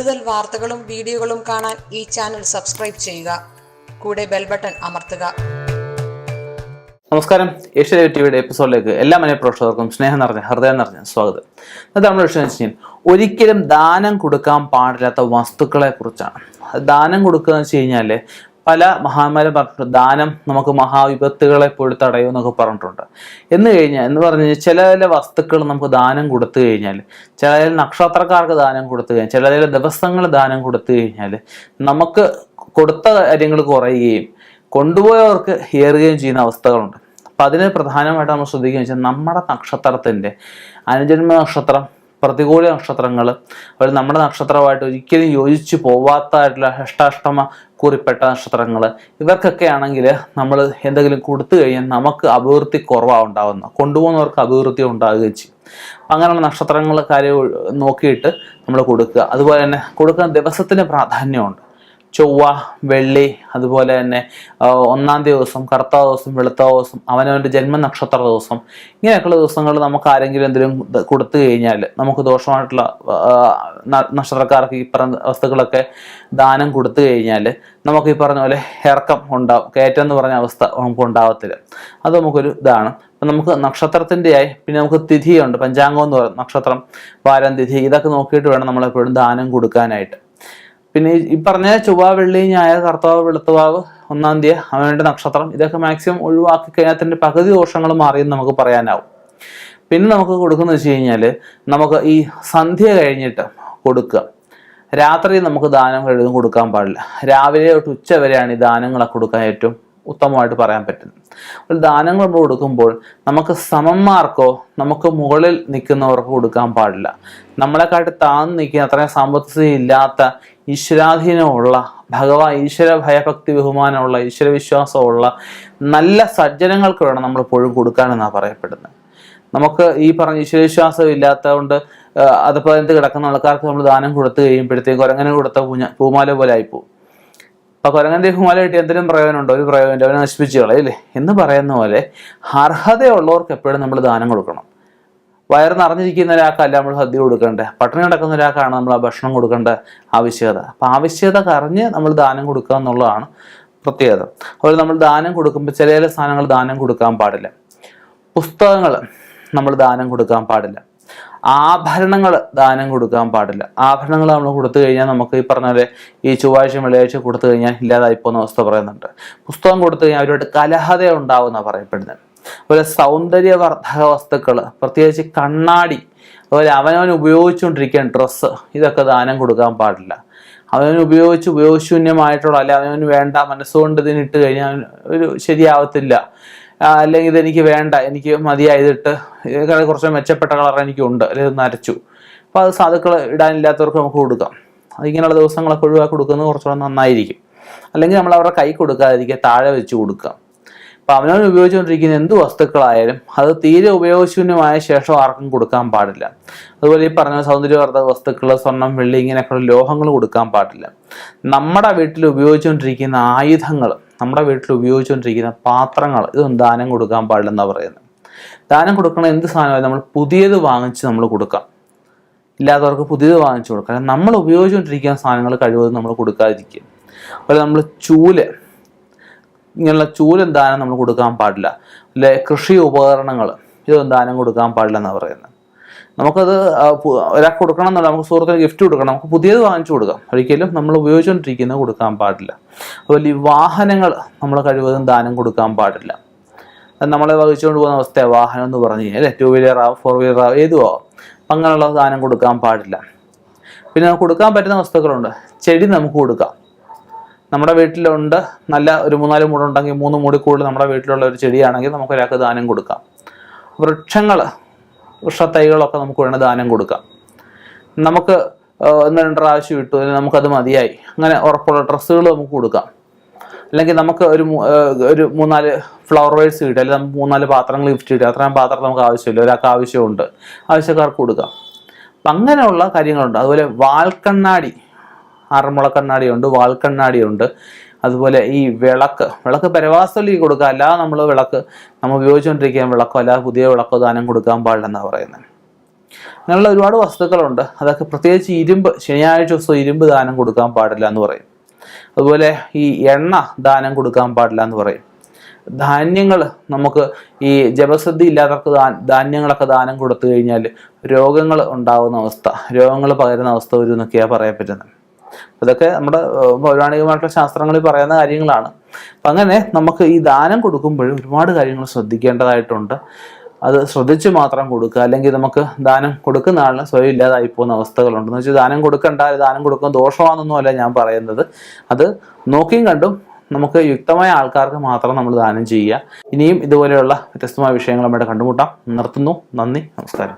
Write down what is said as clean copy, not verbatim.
കൂടുതൽ വാർത്തകളും വീഡിയോകളും കാണാൻ ഈ ചാനൽ സബ്സ്ക്രൈബ് ചെയ്യുക. കൂടെ ബെൽ ബട്ടൺ അമർത്തുക. നമസ്കാരം. ഏഷ്യാനെറ്റ് ടിവിയുടെ എപ്പിസോഡിലേക്ക് എല്ലാ മനഃപ്രേക്ഷകർക്കും സ്നേഹം നിറഞ്ഞ ഹൃദയം നിറഞ്ഞ സ്വാഗതം. അത് നമ്മുടെ വിഷയം ഒരിക്കലും ദാനം കൊടുക്കാൻ പാടില്ലാത്ത വസ്തുക്കളെ കുറിച്ചാണ്. ദാനം കൊടുക്കുക എന്ന് വെച്ച് കഴിഞ്ഞാൽ പല മഹാന്മാരും പറഞ്ഞിട്ടുണ്ട്, ദാനം നമുക്ക് മഹാവിപത്തുകളെ പോയി തടയും എന്നൊക്കെ പറഞ്ഞിട്ടുണ്ട്. എന്ന് പറഞ്ഞു കഴിഞ്ഞാൽ ചില വസ്തുക്കൾ നമുക്ക് ദാനം കൊടുത്തു കഴിഞ്ഞാൽ, ചില നക്ഷത്രക്കാർക്ക് ദാനം കൊടുത്തു കഴിഞ്ഞാൽ, ചില ദിവസങ്ങൾ ദാനം കൊടുത്തു കഴിഞ്ഞാൽ നമുക്ക് കൊടുത്ത കാര്യങ്ങൾ കുറയുകയും കൊണ്ടുപോയവർക്ക് ഏറുകയും ചെയ്യുന്ന അവസ്ഥകളുണ്ട്. അപ്പം അതിന് പ്രധാനമായിട്ട് നമ്മൾ ശ്രദ്ധിക്കുകയെന്ന് വെച്ചാൽ നമ്മുടെ നക്ഷത്രത്തിൻ്റെ അനുജന്മ നക്ഷത്രം, പ്രതികൂല നക്ഷത്രങ്ങൾ, അതുപോലെ നമ്മുടെ നക്ഷത്രമായിട്ട് ഒരിക്കലും യോജിച്ചു പോവാത്തതായിട്ടുള്ള അഷ്ടാഷ്ടമ കുറിപ്പെട്ട നക്ഷത്രങ്ങൾ, ഇവർക്കൊക്കെ ആണെങ്കിൽ നമ്മൾ എന്തെങ്കിലും കൊടുത്തു കഴിഞ്ഞാൽ നമുക്ക് അഭിവൃദ്ധി കുറവാണ് ഉണ്ടാകുന്നത്, കൊണ്ടുപോകുന്നവർക്ക് അഭിവൃദ്ധി ഉണ്ടാകുകയും ചെയ്യും. അങ്ങനെയുള്ള നക്ഷത്രങ്ങൾ കാര്യം നോക്കിയിട്ട് നമ്മൾ കൊടുക്കുക. അതുപോലെ തന്നെ കൊടുക്കുന്ന ദിവസത്തിന് പ്രാധാന്യമുണ്ട്. ചൊവ്വ, വെള്ളി, അതുപോലെ തന്നെ 1-ാം ദിവസം, കറുത്ത ദിവസം, വെളുത്ത ദിവസം, അവനവൻ്റെ ജന്മനക്ഷത്ര ദിവസം, ഇങ്ങനെയൊക്കെയുള്ള ദിവസങ്ങൾ നമുക്ക് ആരെങ്കിലും എന്തെങ്കിലും കൊടുത്തു കഴിഞ്ഞാൽ, നമുക്ക് ദോഷമായിട്ടുള്ള നക്ഷത്രക്കാർക്ക് ഈ പറഞ്ഞ വസ്തുക്കളൊക്കെ ദാനം കൊടുത്തു കഴിഞ്ഞാൽ നമുക്ക് ഈ പറഞ്ഞ പോലെ ഇറക്കം ഉണ്ടാവും. കയറ്റം എന്ന് പറഞ്ഞ അവസ്ഥ നമുക്ക് ഉണ്ടാവത്തില്ല. അത് നമുക്കൊരു ഇതാണ്. അപ്പം നമുക്ക് നക്ഷത്രത്തിൻ്റെയായി, പിന്നെ നമുക്ക് തിഥിയുണ്ട്, പഞ്ചാംഗം എന്ന് പറയുന്നത്, നക്ഷത്രം, വാരം, തിഥി, ഇതൊക്കെ നോക്കിയിട്ട് വേണം നമ്മളെപ്പോഴും ദാനം കൊടുക്കാനായിട്ട്. പിന്നെ ഈ പറഞ്ഞ ചൊവ്വ, വെള്ളി, ഞായർ, കർത്താവ്, വെളുത്തവാവ്, 1-ാം തീയതി, അവൻ്റെ നക്ഷത്രം, ഇതൊക്കെ മാക്സിമം ഒഴിവാക്കി കഴിഞ്ഞാൽ തന്നെ പകുതി ദോഷങ്ങൾ മാറിയെന്ന് നമുക്ക് പറയാനാവും. പിന്നെ നമുക്ക് കൊടുക്കുന്നത് വെച്ച് കഴിഞ്ഞാൽ, നമുക്ക് ഈ സന്ധ്യ കഴിഞ്ഞിട്ട് കൊടുക്കുക. രാത്രി നമുക്ക് ദാനം കഴിയുന്നതും കൊടുക്കാൻ പാടില്ല. രാവിലെ തൊട്ട് ഉച്ച വരെയാണ് ഈ ദാനങ്ങളൊക്കെ കൊടുക്കാൻ ഏറ്റവും ഉത്തമമായിട്ട് പറയാൻ പറ്റുന്നത്. ഒരു ദാനങ്ങൾ നമ്മൾ കൊടുക്കുമ്പോൾ നമുക്ക് സമന്മാർക്കോ നമുക്ക് മുകളിൽ നിൽക്കുന്നവർക്ക് കൊടുക്കാൻ പാടില്ല. നമ്മളെക്കാട്ടി താഴ്ന്നു നിൽക്കുന്ന, അത്രയും സാമ്പത്തിക ഇല്ലാത്ത, ഈശ്വരാധീനമുള്ള, ഈശ്വര ഭയഭക്തി ബഹുമാനമുള്ള, ഈശ്വര വിശ്വാസമുള്ള നല്ല സജ്ജനങ്ങൾക്ക് വേണം നമ്മൾ എപ്പോഴും കൊടുക്കാനെന്നാണ് പറയപ്പെടുന്നത്. നമുക്ക് ഈ പറഞ്ഞ ഈശ്വരവിശ്വാസം ഇല്ലാത്തതുകൊണ്ട് അതിപ്പോൾ എന്ത് കിടക്കുന്ന ആൾക്കാർക്ക് നമ്മൾ ദാനം കൊടുത്തു കഴിയുമ്പോഴത്തേക്കും കുരങ്ങനെ കൊടുത്ത പൂമാല പോലെ ആയിപ്പോവും. അപ്പോൾ കുരങ്ങൻ്റെ പൂമാല കിട്ടി എന്തെങ്കിലും പ്രയോജനമുണ്ടോ? ഒരു പ്രയോജനം, അവനെ നശിപ്പിച്ചു കളയില്ലേ എന്ന് പറയുന്ന പോലെ അർഹതയുള്ളവർക്ക് എപ്പോഴും നമ്മൾ ദാനം കൊടുക്കണം. വയറ് നിറഞ്ഞിരിക്കുന്ന ഒരാൾക്കല്ല നമ്മൾ സദ്യ കൊടുക്കേണ്ടത്, പട്ടിണി കിടക്കുന്ന ഒരാൾക്കാണ് നമ്മൾ ആ ഭക്ഷണം കൊടുക്കേണ്ട ആവശ്യകത. അപ്പം ആവശ്യകത കറിഞ്ഞ് നമ്മൾ ദാനം കൊടുക്കുക എന്നുള്ളതാണ് പ്രത്യേകത. അതുപോലെ നമ്മൾ ദാനം കൊടുക്കുമ്പോൾ ചില സാധനങ്ങൾ ദാനം കൊടുക്കാൻ പാടില്ല. പുസ്തകങ്ങൾ നമ്മൾ ദാനം കൊടുക്കാൻ പാടില്ല. ആഭരണങ്ങൾ ദാനം കൊടുക്കാൻ പാടില്ല. ആഭരണങ്ങൾ നമ്മൾ കൊടുത്തു കഴിഞ്ഞാൽ നമുക്ക് ഈ പറഞ്ഞ പോലെ ഈ ചൊവ്വാഴ്ച വെള്ളിയാഴ്ച കൊടുത്തു കഴിഞ്ഞാൽ ഇല്ലാതായിപ്പോകുന്ന അവസ്ഥ പറയുന്നുണ്ട്. പുസ്തകം കൊടുത്തു കഴിഞ്ഞാൽ അവരോട് കലഹത ഉണ്ടാവുമെന്നാണ് പറയപ്പെടുന്നത്. അതുപോലെ സൗന്ദര്യവർദ്ധക വസ്തുക്കൾ, പ്രത്യേകിച്ച് കണ്ണാടി, അതുപോലെ അവനവൻ ഉപയോഗിച്ചുകൊണ്ടിരിക്കുന്ന ഡ്രസ്സ്, ഇതൊക്കെ ദാനം കൊടുക്കാൻ പാടില്ല. അവനവൻ ഉപയോഗശൂന്യമായിട്ടുള്ള, അല്ലെ അവനവന് വേണ്ട മനസ്സുകൊണ്ട് ഇതിനിട്ട് കഴിഞ്ഞാൽ ഒരു ശരിയാവത്തില്ല, അല്ലെങ്കിൽ ഇതെനിക്ക് വേണ്ട, എനിക്ക് മതിയായതിട്ട് കുറച്ച് മെച്ചപ്പെട്ട കളർ എനിക്കുണ്ട്, അല്ലെങ്കിൽ നരച്ചു, അപ്പോൾ അത് സാധുക്കൾ ഇടാനില്ലാത്തവർക്ക് നമുക്ക് കൊടുക്കാം. അതിങ്ങനെയുള്ള ദിവസങ്ങളൊക്കെ ഒഴിവാക്കി കൊടുക്കുന്നത് കുറച്ചുകൂടെ നന്നായിരിക്കും. അല്ലെങ്കിൽ നമ്മൾ അവരുടെ കൈ കൊടുക്കാതിരിക്കുക, താഴെ വെച്ച് കൊടുക്കാം. അപ്പോൾ അവനവൻ ഉപയോഗിച്ചുകൊണ്ടിരിക്കുന്ന എന്ത് വസ്തുക്കളായാലും അത് തീരെ ഉപയോഗശൂന്യമായ ശേഷം ആർക്കും കൊടുക്കാൻ പാടില്ല. അതുപോലെ ഈ പറഞ്ഞ സൗന്ദര്യവർദ്ധക വസ്തുക്കൾ, സ്വർണം, വെള്ളി, ഇങ്ങനെയൊക്കെയുള്ള ലോഹങ്ങൾ കൊടുക്കാൻ പാടില്ല. നമ്മുടെ വീട്ടിൽ ഉപയോഗിച്ചുകൊണ്ടിരിക്കുന്ന ആയുധങ്ങൾ, നമ്മുടെ വീട്ടിൽ ഉപയോഗിച്ചുകൊണ്ടിരിക്കുന്ന പാത്രങ്ങൾ, ഇതൊന്നും ദാനം കൊടുക്കാൻ പാടില്ലെന്നാണ് പറയുന്നത്. ദാനം കൊടുക്കണ എന്ത് സാധനമായാലും നമ്മൾ പുതിയത് വാങ്ങിച്ച് നമ്മൾ കൊടുക്കാം. ഇല്ലാത്തവർക്ക് പുതിയത് വാങ്ങിച്ചു കൊടുക്കാം. നമ്മൾ ഉപയോഗിച്ചുകൊണ്ടിരിക്കുന്ന സാധനങ്ങൾ കഴിവതും നമ്മൾ കൊടുക്കാതിരിക്കും. അതുപോലെ നമ്മൾ ഇങ്ങനെയുള്ള ചൂലും ദാനം നമ്മൾ കൊടുക്കാൻ പാടില്ല. അല്ലെ കൃഷി ഉപകരണങ്ങൾ, ഇതൊന്നും ദാനം കൊടുക്കാൻ പാടില്ല എന്നാണ് പറയുന്നത്. നമുക്കത് ഒരാൾക്ക് കൊടുക്കണം എന്നല്ല, നമുക്ക് സുഹൃത്തിന് ഗിഫ്റ്റ് കൊടുക്കണം, നമുക്ക് പുതിയത് വാങ്ങിച്ചു കൊടുക്കാം. ഒരിക്കലും നമ്മൾ ഉപയോഗിച്ചുകൊണ്ടിരിക്കുന്നത് കൊടുക്കാൻ പാടില്ല. അതുപോലെ ഈ വാഹനങ്ങൾ നമ്മൾ കഴിവതും ദാനം കൊടുക്കാൻ പാടില്ല. അത് നമ്മളെ വഹിച്ചുകൊണ്ട് പോകുന്ന അവസ്ഥയാണ് വാഹനം എന്ന് പറഞ്ഞു കഴിഞ്ഞാൽ, 2 വീലറാവും 4 വീലറാവും ഏതും ആവും. അങ്ങനെയുള്ള ദാനം കൊടുക്കാൻ പാടില്ല. പിന്നെ നമുക്ക് കൊടുക്കാൻ പറ്റുന്ന വസ്തുക്കളുണ്ട്. ചെടി നമുക്ക് കൊടുക്കാം. നമ്മുടെ വീട്ടിലുണ്ട്, നല്ല ഒരു 3-4 മൂടുണ്ടെങ്കിൽ 3 മൂടി കൂടുതൽ നമ്മുടെ വീട്ടിലുള്ള ഒരു ചെടിയാണെങ്കിൽ നമുക്ക് ഒരാൾക്ക് ദാനം കൊടുക്കാം. വൃക്ഷത്തൈകളൊക്കെ നമുക്ക് വേണ്ട ദാനം കൊടുക്കാം. നമുക്ക് 1-2 പ്രാവശ്യം ഇട്ടു, അല്ലെങ്കിൽ നമുക്കത് മതിയായി, അങ്ങനെ ഉറപ്പുള്ള ഡ്രസ്സുകൾ നമുക്ക് കൊടുക്കാം. അല്ലെങ്കിൽ നമുക്ക് ഒരു 3-4 ഫ്ലവർ വേഴ്സ് കിട്ടും, അല്ലെങ്കിൽ നമുക്ക് 3-4 പാത്രങ്ങൾ ഗിഫ്റ്റ് കിട്ടും. അത്രയും പാത്രം നമുക്ക് ആവശ്യമില്ല, ഒരാൾക്ക് ആവശ്യമുണ്ട്, ആവശ്യക്കാർക്ക് കൊടുക്കാം. അപ്പം അങ്ങനെയുള്ള കാര്യങ്ങളുണ്ട്. അതുപോലെ വാൽക്കണ്ണാടി, 6 മുള കണ്ണാടിയുണ്ട്, വാൽക്കണ്ണാടിയുണ്ട്. അതുപോലെ ഈ വിളക്ക് പരവാസലി കൊടുക്കുക. അല്ലാതെ നമ്മൾ ഉപയോഗിച്ചുകൊണ്ടിരിക്കുക വിളക്കോ, അല്ലാതെ പുതിയ വിളക്കോ ദാനം കൊടുക്കാൻ പാടില്ലെന്നാണ് പറയുന്നത്. അങ്ങനെയുള്ള ഒരുപാട് വസ്തുക്കളുണ്ട്. അതൊക്കെ പ്രത്യേകിച്ച് ഇരുമ്പ്, ശനിയാഴ്ച ദിവസം ഇരുമ്പ് ദാനം കൊടുക്കാൻ പാടില്ല എന്ന് പറയും. അതുപോലെ ഈ എണ്ണ ദാനം കൊടുക്കാൻ പാടില്ല എന്ന് പറയും. ധാന്യങ്ങൾ, നമുക്ക് ഈ ജപശുദ്ധി ഇല്ലാത്തവർക്ക് ധാന്യങ്ങളൊക്കെ ദാനം കൊടുത്തു കഴിഞ്ഞാൽ രോഗങ്ങൾ ഉണ്ടാകുന്ന അവസ്ഥ, രോഗങ്ങൾ പകരുന്ന അവസ്ഥ വരും എന്നൊക്കെയാണ് പറയാൻ പറ്റുന്നത്. അതൊക്കെ നമ്മുടെ പൗരാണികമായിട്ടുള്ള ശാസ്ത്രങ്ങളിൽ പറയുന്ന കാര്യങ്ങളാണ്. അപ്പം അങ്ങനെ നമുക്ക് ഈ ദാനം കൊടുക്കുമ്പോഴും ഒരുപാട് കാര്യങ്ങൾ ശ്രദ്ധിക്കേണ്ടതായിട്ടുണ്ട്. അത് ശ്രദ്ധിച്ച് മാത്രം കൊടുക്കുക. അല്ലെങ്കിൽ നമുക്ക് ദാനം കൊടുക്കുന്ന ആളിന് സ്വയം ഇല്ലാതായി പോകുന്ന അവസ്ഥകളുണ്ട്. എന്ന് വെച്ചാൽ ദാനം കൊടുക്കണ്ട, ദാനം കൊടുക്കുന്ന ദോഷമാണെന്നൊന്നും അല്ല ഞാൻ പറയുന്നത്. അത് നോക്കിയും കണ്ടും നമുക്ക് യുക്തമായ ആൾക്കാർക്ക് മാത്രം നമ്മൾ ദാനം ചെയ്യുക. ഇനിയും ഇതുപോലെയുള്ള വ്യത്യസ്തമായ വിഷയങ്ങൾ നമ്മുടെ കണ്ടുമുട്ടാം. നിർത്തുന്നു. നന്ദി, നമസ്കാരം.